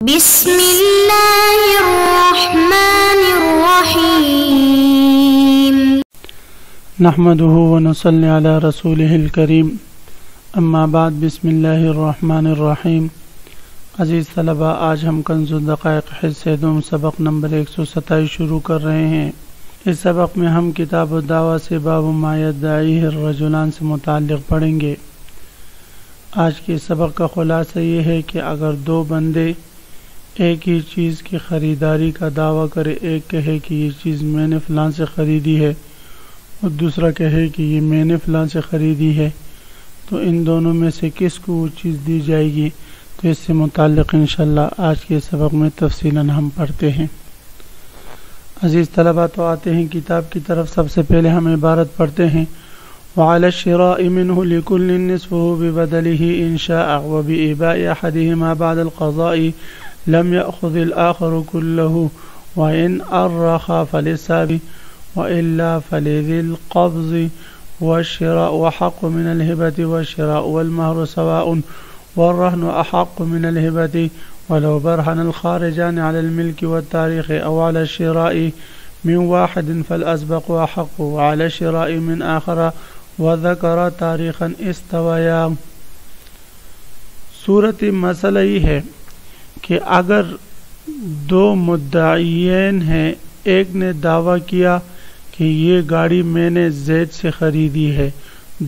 بسم اللہ الرحمن الرحیم نحمده ونصلی علی رسوله الکریم اما بعد بسم اللہ الرحمن الرحیم۔ عزیز طلبہ، آج ہم کنز الدقائق حصہ دوم سبق نمبر 127 شروع کر رہے ہیں۔ اس سبق میں ہم کتاب الدعوہ سے باب ما یدعیہ الرجلان سے متعلق پڑھیں گے۔ آج کے سبق کا خلاصہ یہ ہے کہ اگر دو بندے ایک ہی چیز کی خریداری کا دعویٰ کرے، ایک کہے کہ یہ چیز میں نے فلاں سے خریدی ہے اور دوسرا کہے کہ یہ میں نے فلاں سے خریدی ہے، تو ان دونوں میں سے کس کو وہ چیز دی جائے گی؟ تو اس سے متعلق انشاءاللہ آج کے سبق میں تفصیلاً ہم پڑھتے ہیں۔ عزیز طلبہ، تو آتے ہیں کتاب کی طرف۔ سب سے پہلے ہم عبارت پڑھتے ہیں وعلى الشراء منه لكل نصفه ببدله إن شاء وبإباء أحدهما بعد القضاء لم يأخذ الآخر كله وإن أرخ فللسابق وإلا فلذي القبض والشراء وحق من الهبة والشراء والمهر سواء والرهن أحق من الهبة ولو برهن الخارجان على الملك والتاريخ أو على الشراء من واحد فالأسبق أحق وعلى الشراء من آخر وذكر تاريخا استويا۔ صورت مسئلہ یہ ہے کہ اگر دو مدعیین ہیں، ایک نے دعویٰ کیا کہ یہ گاڑی میں نے زید سے خریدی ہے،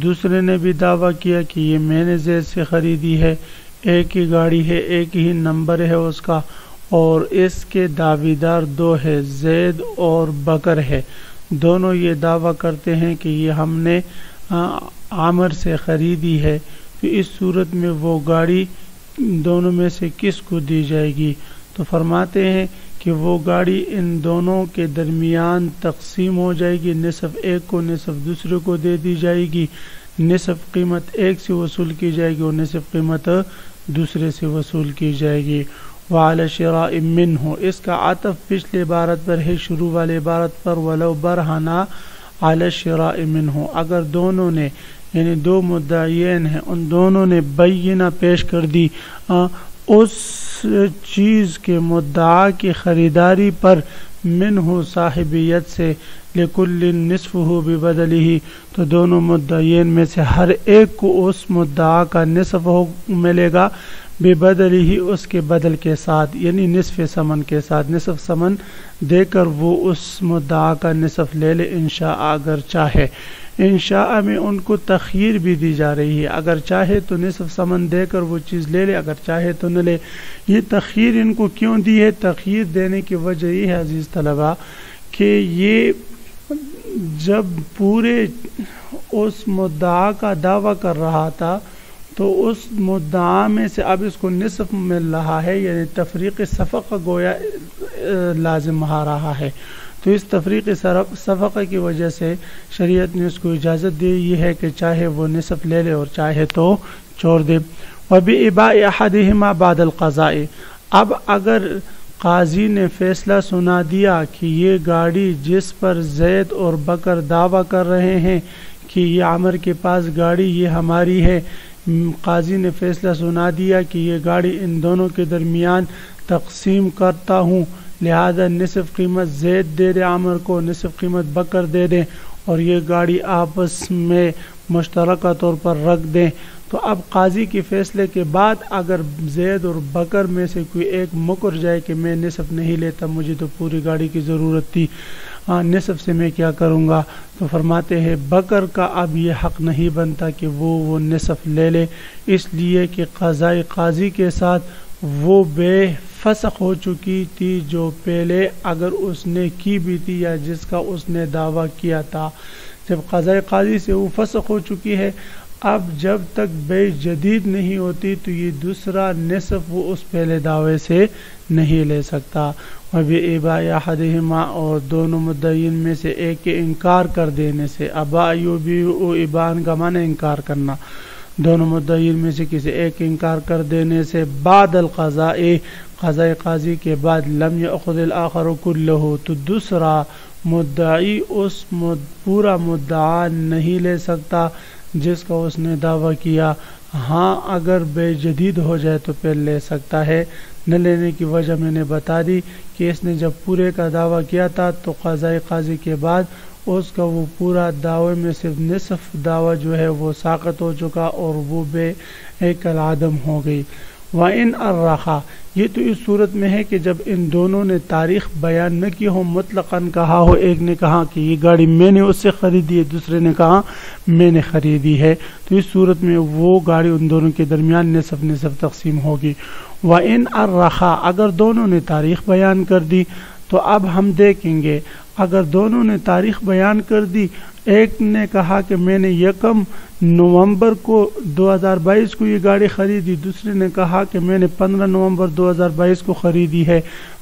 دوسرے نے بھی دعویٰ کیا کہ یہ میں نے زید سے خریدی ہے، ایک ہی گاڑی ہے، ایک ہی نمبر ہے اس کا، اور اس کے دعویدار دو ہے، زید اور بکر ہے۔ دونوں یہ دعویٰ کرتے ہیں کہ یہ ہم نے عامر سے خریدی ہے، تو اس صورت میں وہ گاڑی دونوں میں سے کس کو دی جائے گی؟ تو فرماتے ہیں کہ وہ گاڑی ان دونوں کے درمیان تقسیم ہو جائے گی، نصف ایک کو نصف دوسرے کو دے دی جائے گی، نصف قیمت ایک سے وصول کی جائے گی اور نصف قیمت دوسرے سے وصول کی جائے گی۔ وعلی الشراء منہ، اس کا عطف پچھلے عبارت پر ہے، شروع والے عبارت پر، ولو برہنا علی الشراء منہ، اگر دونوں نے یعنی دو مدعیین ہیں، ان دونوں نے بینہ پیش کر دی اس چیز کے مدعا کی خریداری پر، منہ صاحبیت سے، لکل نصفہ ببدلہ، تو دونوں مدعیین میں سے ہر ایک کو اس مدعا کا نصف ملے گا، ببدلہ اس کے بدل کے ساتھ، یعنی نصف ثمن کے ساتھ، نصف ثمن دے کر وہ اس مدعا کا نصف لے لے انشاء اگر چاہے۔ انشاء میں ان کو تخییر بھی دی جا رہی ہے، اگر چاہے تو نصف ثمن دے کر وہ چیز لے لے، اگر چاہے تو نہ لے۔ یہ تخییر ان کو کیوں دی ہے؟ تخییر دینے کی وجہ یہ ہے عزیز طلبہ کہ یہ جب پورے اس مدعا کا دعویٰ کر رہا تھا تو اس مدعا میں سے اب اس کو نصف مل رہا ہے، یعنی تفریق صفقہ گویا لازم آ رہا ہے، تو اس تفریق صفقہ کی وجہ سے شریعت نے اس کو اجازت دی یہ ہے کہ چاہے وہ نصف لے لے اور چاہے تو چھوڑ دے۔ وَبِإِبَاءِ أَحَدِهِمَا بَعْدَ الْقَضَاءِ، اب اگر قاضی نے فیصلہ سنا دیا کہ یہ گاڑی جس پر زید اور بکر دعویٰ کر رہے ہیں کہ یہ عامر کے پاس گاڑی یہ ہماری ہے، قاضی نے فیصلہ سنا دیا کہ یہ گاڑی ان دونوں کے درمیان تقسیم کرتا ہوں، لہذا نصف قیمت زید دے دے عامر کو، نصف قیمت بکر دے دیں، اور یہ گاڑی آپس میں مشترکہ طور پر رکھ دیں۔ تو اب قاضی کے فیصلے کے بعد اگر زید اور بکر میں سے کوئی ایک مکر جائے کہ میں نصف نہیں لیتا، مجھے تو پوری گاڑی کی ضرورت تھی، نصف سے میں کیا کروں گا؟ تو فرماتے ہیں بکر کا اب یہ حق نہیں بنتا کہ وہ نصف لے لے، اس لیے کہ قضائے قاضی کے ساتھ وہ بے فسخ ہو چکی تھی جو پہلے اگر اس نے کی بھی تھی یا جس کا اس نے دعویٰ کیا تھا۔ جب قضائے قاضی سے وہ فسخ ہو چکی ہے، اب جب تک بے جدید نہیں ہوتی تو یہ دوسرا نصف وہ اس پہلے دعوے سے نہیں لے سکتا۔ وَبِإِبَاءِ أَحَدِهِمَا، اور دونوں مدعین میں سے ایک کے انکار کر دینے سے، ابا یبیع ابان کا معنی انکار کرنا، دونوں مدعین میں سے کسی ایک انکار کر دینے سے، بعد القضاء، قضاء قاضی کے بعد، لم یأخذ الآخر کلہ، تو دوسرا مدعی اس پورا مدعا نہیں لے سکتا جس کا اس نے دعویٰ کیا، ہاں اگر بے جدید ہو جائے تو پھر لے سکتا ہے۔ نہ لینے کی وجہ میں نے بتا دی کہ اس نے جب پورے کا دعویٰ کیا تھا تو قضائے قاضی کے بعد اس کا وہ پورا دعوے میں صرف نصف دعویٰ جو ہے وہ ساقط ہو چکا اور وہ بے کالعدم ہو گئی۔ وَإِنْ أَرَّخَا، یہ تو اس صورت میں ہے کہ جب ان دونوں نے تاریخ بیان نہ کی ہو، مطلقاً کہا ہو، ایک نے کہا کہ یہ گاڑی میں نے اس سے خریدی ہے، دوسرے نے کہا میں نے خریدی ہے، تو اس صورت میں وہ گاڑی ان دونوں کے درمیان نصف نصف تقسیم ہوگی۔ وَإِنْ أَرَّخَا، اگر دونوں نے تاریخ بیان کر دی تو اب ہم دیکھیں گے اگر دونوں نے تاریخ بیان کر دی، ایک نے کہا کہ میں نے 1 نومبر کو 2022 کو یہ گاڑی خریدی، دوسرے نے کہا کہ میں نے 15 نومبر 2022 کو خریدی ہے،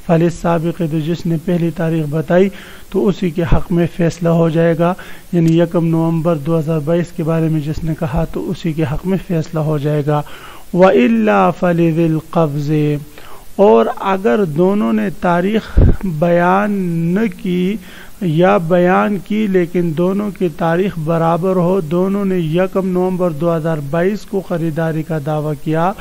فَلِلسَّابِقِ، تو جس نے پہلی تاریخ بتائی تو اسی کے حق میں فیصلہ ہو جائے گا، یعنی 1 نومبر 2022 کے بارے میں جس نے کہا تو اسی کے حق میں فیصلہ ہو جائے گا۔ وَإِلَّا فَلِذِي الْقَبْضِ، اور اگر دونوں نے تاریخ بیان نہ کی یا بیان کی لیکن دونوں کی تاریخ برابر ہو، دونوں نے 1 نومبر 2022 کو خریداری کا دعویٰ کیا،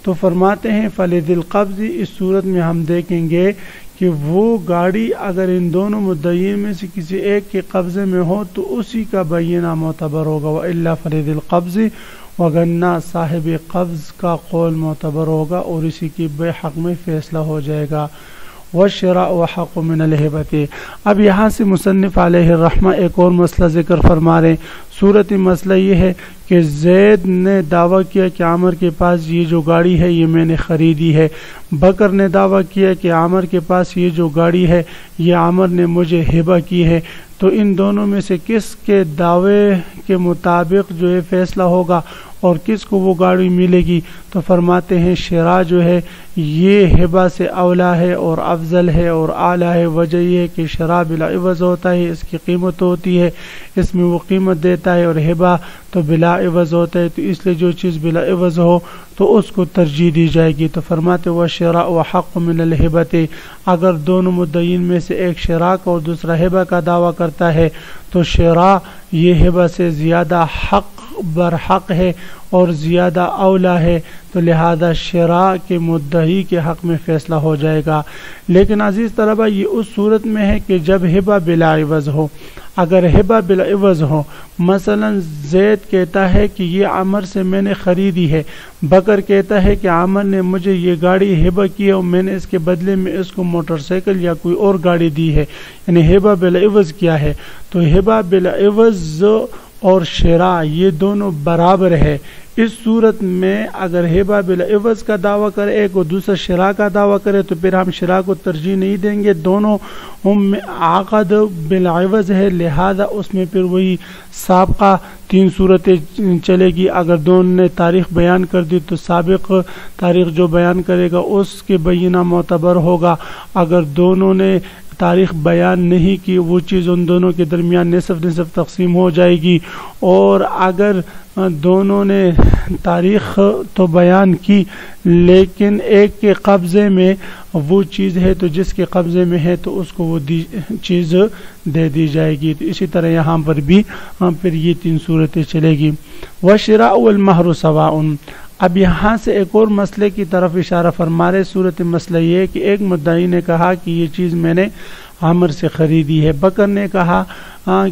تو فرماتے ہیں فَلِذِي الْقَبْضِ، اس صورت میں ہم دیکھیں گے کہ وہ گاڑی اگر ان دونوں مدعیین میں سے کسی ایک کے قبضے میں ہو تو اسی کا بینہ معتبر ہوگا، وَإِلَّا فَلِذِي الْقَبْضِ، وگرنہ صاحب قبض کا قول معتبر ہوگا اور اسی کی بے حق میں فیصلہ ہو جائے گا۔ وَالشِّرَاءُ أَحَقُّ مِنَ الْهِبَةِ، اب یہاں سے مصنف علیہ الرحمہ ایک اور مسئلہ ذکر فرما رہے ہیں۔ صورت مسئلہ یہ ہے کہ زید نے دعویٰ کیا کہ عامر کے پاس یہ جو گاڑی ہے یہ میں نے خریدی ہے، بکر نے دعویٰ کیا کہ عامر کے پاس یہ جو گاڑی ہے یہ عامر نے مجھے ہبہ کی ہے، تو ان دونوں میں سے کس کے دعوے کے مطابق جو ہے فیصلہ ہوگا اور کس کو وہ گاڑی ملے گی؟ تو فرماتے ہیں شراء جو ہے یہ ہبہ سے اولا ہے اور افضل ہے اور اعلیٰ ہے۔ وجہ یہ ہے کہ شراء بلا عوض ہوتا ہے، اس کی قیمت ہوتی ہے، اس میں وہ قیمت دیتا ہے، اور ہبہ تو بلا عوض ہوتا ہے، تو اس لیے جو چیز بلا عوض ہو تو اس کو ترجیح دی جائے گی۔ تو فرماتے وہ شراء و حق من الہبۃ، اگر دونوں مدعین میں سے ایک شراء کا اور دوسرا ہبہ کا دعویٰ کرتا ہے تو شراء یہ ہبہ سے زیادہ حق برحق ہے اور زیادہ اولا ہے، تو لہذا شراء کے مدعی کے حق میں فیصلہ ہو جائے گا۔ لیکن عزیز طلبہ یہ اس صورت میں ہے کہ جب ہبہ بلا عوض ہو۔ اگر ہبہ بلا عوض ہو، مثلا زید کہتا ہے کہ یہ عامر سے میں نے خریدی ہے، بکر کہتا ہے کہ عامر نے مجھے یہ گاڑی ہبہ کی ہے اور میں نے اس کے بدلے میں اس کو موٹر سائیکل یا کوئی اور گاڑی دی ہے، یعنی ہبہ بلا عوض کیا ہے؟ تو ہبہ بلا عوض اور شراء یہ دونوں برابر ہے۔ اس صورت میں اگر ہبہ بالعوض کا دعویٰ کرے ایک اور دوسرا شراء کا دعویٰ کرے تو پھر ہم شراء کو ترجیح نہیں دیں گے، دونوں عقد بالعوض ہے، لہذا اس میں پھر وہی سابقہ 3 صورتیں چلے گی۔ اگر دونوں نے تاریخ بیان کر دی تو سابق تاریخ جو بیان کرے گا اس کے بینہ معتبر ہوگا، اگر دونوں نے تاریخ بیان نہیں کی وہ چیز ان دونوں کے درمیان نصف نصف تقسیم ہو جائے گی، اور اگر دونوں نے تاریخ تو بیان کی لیکن ایک کے قبضے میں وہ چیز ہے تو جس کے قبضے میں ہے تو اس کو وہ چیز دے دی جائے گی۔ تو اسی طرح یہاں پر بھی پھر یہ 3 صورتیں چلے گی۔ وَالشِّرَاءُ وَالْمَهْرُ سَوَاءٌ، اب یہاں سے ایک اور مسئلے کی طرف اشارہ فرما رہے۔ صورت مسئلہ یہ ہے کہ ایک مدعی نے کہا کہ یہ چیز میں نے عامر سے خریدی ہے، بکر نے کہا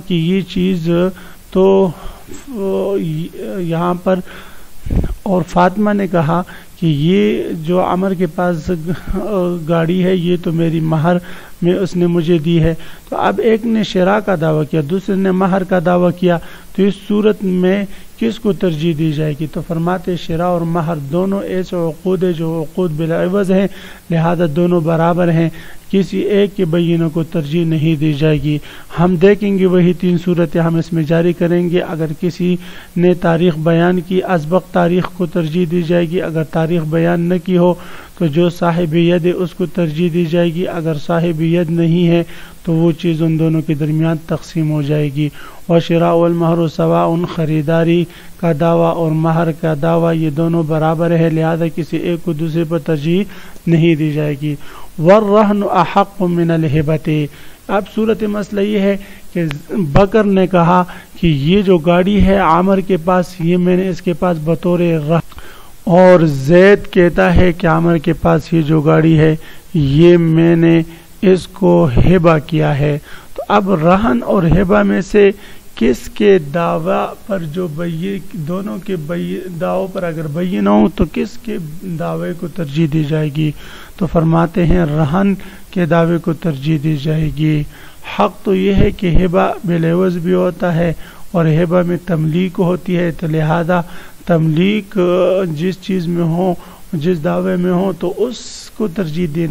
کہ یہ چیز تو یہاں پر، اور فاطمہ نے کہا کہ یہ جو عامر کے پاس گاڑی ہے یہ تو میری مہر میں اس نے مجھے دی ہے۔ تو اب ایک نے شراء کا دعویٰ کیا، دوسرے نے مہر کا دعویٰ کیا، تو اس صورت میں کس کو ترجیح دی جائے گی؟ تو فرماتے شراء اور مہر دونوں ایسے عقود ہیں جو عقود بالعوض ہیں، لہذا دونوں برابر ہیں، کسی ایک کے بینہ کو ترجیح نہیں دی جائے گی۔ ہم دیکھیں گے وہی 3 صورتیں ہم اس میں جاری کریں گے۔ اگر کسی نے تاریخ بیان کی اسبق تاریخ کو ترجیح دی جائے گی، اگر تاریخ بیان نہ کی ہو تو جو صاحب ید ہے اس کو ترجیح دی جائے گی، اگر صاحب ید نہیں ہے تو وہ چیز ان دونوں کے درمیان تقسیم ہو جائے گی۔ وَالشِّرَاءُ وَالْمَهْرُ سَوَاءٌ، خریداری کا دعویٰ اور مہر کا دعویٰ یہ دونوں برابر ہے، لہذا کسی ایک کو دوسرے پر ترجیح نہیں دی جائے گی۔ والرہن احق من الہبۃ، اب صورت مسئلہ یہ ہے کہ بکر نے کہا کہ یہ جو گاڑی ہے عامر کے پاس، یہ میں نے اس کے پاس بطور رہن، اور زید کہتا ہے کہ عامر کے پاس یہ جو گاڑی ہے یہ میں نے اس کو ہبہ کیا ہے۔ تو اب رہن اور ہبہ میں سے کس کے دعویٰ پر جو دونوں کے دعووں پر اگر بینہ ہوں تو کس کے دعوے کو ترجیح دی جائے گی؟ تو فرماتے ہیں رہن کے دعوے کو ترجیح دی جائے گی۔ حق تو یہ ہے کہ ہبہ بالعوض بھی ہوتا ہے اور ہبہ میں تملیک ہوتی ہے، تو لہذا تملیک جس چیز میں ہو، جس دعوے میں ہو تو اس کو ترجیح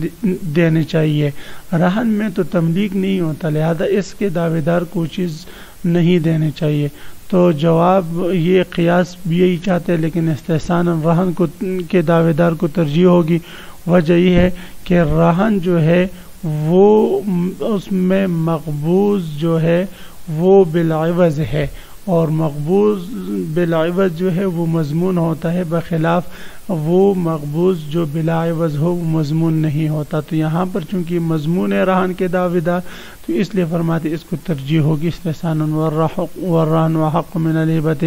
دینی چاہیے۔ رہن میں تو تملیک نہیں ہوتا، لہذا اس کے دعوے دار کو چیز نہیں دینے چاہیے۔ تو جواب یہ قیاس بھی یہی چاہتے ہیں، لیکن استحسان رہن کو کے دعوے دار کو ترجیح ہوگی۔ وجہ یہ ہے کہ رہن جو ہے وہ اس میں مقبوض جو ہے وہ بالعوض ہے، اور مقبوض بالعوض جو ہے وہ مضمون ہوتا ہے، بخلاف وہ مقبوض جو بلا عوض ہو وہ مضمون نہیں ہوتا۔ تو یہاں پر چونکہ مضمون ہے رہن کے دعوے دار، تو اس لیے فرماتے اس کو ترجیح ہوگی استحسان والرہن وحق من الہبۃ،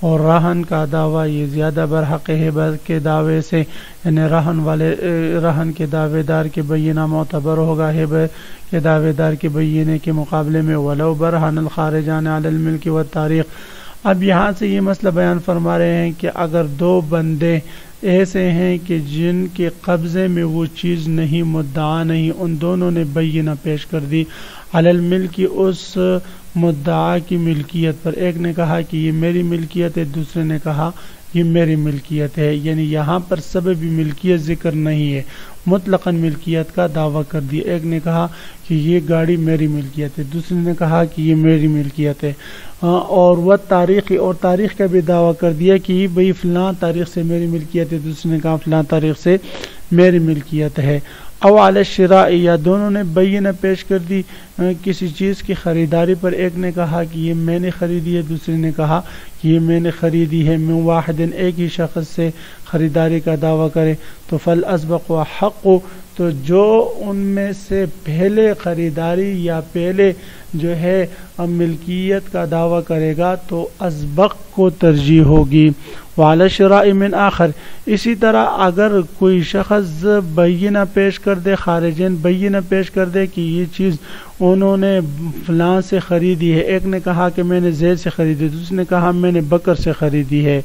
اور رہن کا دعویٰ یہ زیادہ برحق ہبہ کے دعوے سے، یعنی رہن کے دعوے دار کے بینہ معتبر ہوگا ہبہ کے دعوے دار کے بینے کے مقابلے میں۔ ولو برہن الخارجان علی الملک والتاریخ۔ اب یہاں سے یہ مسئلہ بیان فرما رہے ہیں کہ اگر دو بندے ایسے ہیں کہ جن کے قبضے میں وہ چیز نہیں، مدعا نہیں، ان دونوں نے بینہ پیش کر دی علی الملک، اس مدعا کی ملکیت پر، ایک نے کہا کہ یہ میری ملکیت ہے، دوسرے نے کہا یہ میری ملکیت ہے، یعنی یہاں پر سبب ملکیت ذکر نہیں ہے، مطلقاً ملکیت کا دعویٰ کر دیا۔ ایک نے کہا کہ یہ گاڑی میری ملکیت ہے، دوسرے نے کہا کہ یہ میری ملکیت ہے، اور وہ تاریخی، اور تاریخ کا بھی دعویٰ کر دیا کہ بھئی فلاں تاریخ سے میری ملکیت ہے، دوسرے نے کہا فلاں تاریخ سے میری ملکیت ہے۔ او علی الشراء، یا دونوں نے بینہ پیش کر دی کسی چیز کی خریداری پر، ایک نے کہا کہ یہ میں نے خریدی ہے، دوسرے نے کہا کہ یہ میں نے خریدی ہے، من واحد، ایک ہی شخص سے خریداری کا دعویٰ کرے، تو فالاسبق وحق، تو جو ان میں سے پہلے خریداری یا پہلے جو ہے ملکیت کا دعویٰ کرے گا تو اسبق کو ترجیح ہوگی۔ وعلی الشراء من آخر، اسی طرح اگر کوئی شخص بینہ پیش کر دے، خارجین بینہ پیش کر دے کہ یہ چیز انہوں نے فلاں سے خریدی ہے، ایک نے کہا کہ میں نے زید سے خریدی، دوسرے نے کہا میں نے بکر سے خریدی ہے،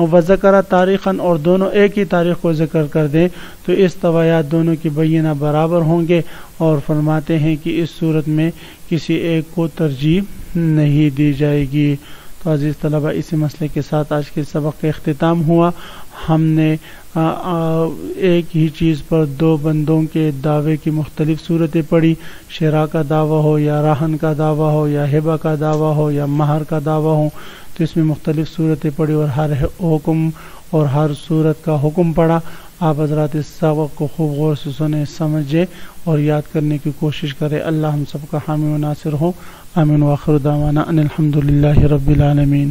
وذکر تاریخاً، اور دونوں ایک ہی تاریخ کو ذکر کر دیں، تو اس طوایات دونوں کی بینہ برابر ہوں گے، اور فرماتے ہیں کہ اس صورت میں کسی ایک کو ترجیح نہیں دی جائے گی۔ تو عزیز طلبہ، اسی مسئلے کے ساتھ آج کے سبق کا اختتام ہوا۔ ہم نے ایک ہی چیز پر دو بندوں کے دعوے کی مختلف صورتیں پڑھی، شراء کا دعویٰ ہو یا رہن کا دعویٰ ہو یا ہبہ کا دعویٰ ہو یا مہر کا دعویٰ ہو، تو اس میں مختلف صورتیں پڑھی اور ہر حکم اور ہر صورت کا حکم پڑھا۔ آپ حضرات اس سبق کو خوب غور سے سنیں، سمجھیں اور یاد کرنے کی کوشش کریں۔ اللہ ہم سب کا حامی و ناصر ہو۔ آمین۔ وآخر دعوانا ان الحمد للہ رب العالمین۔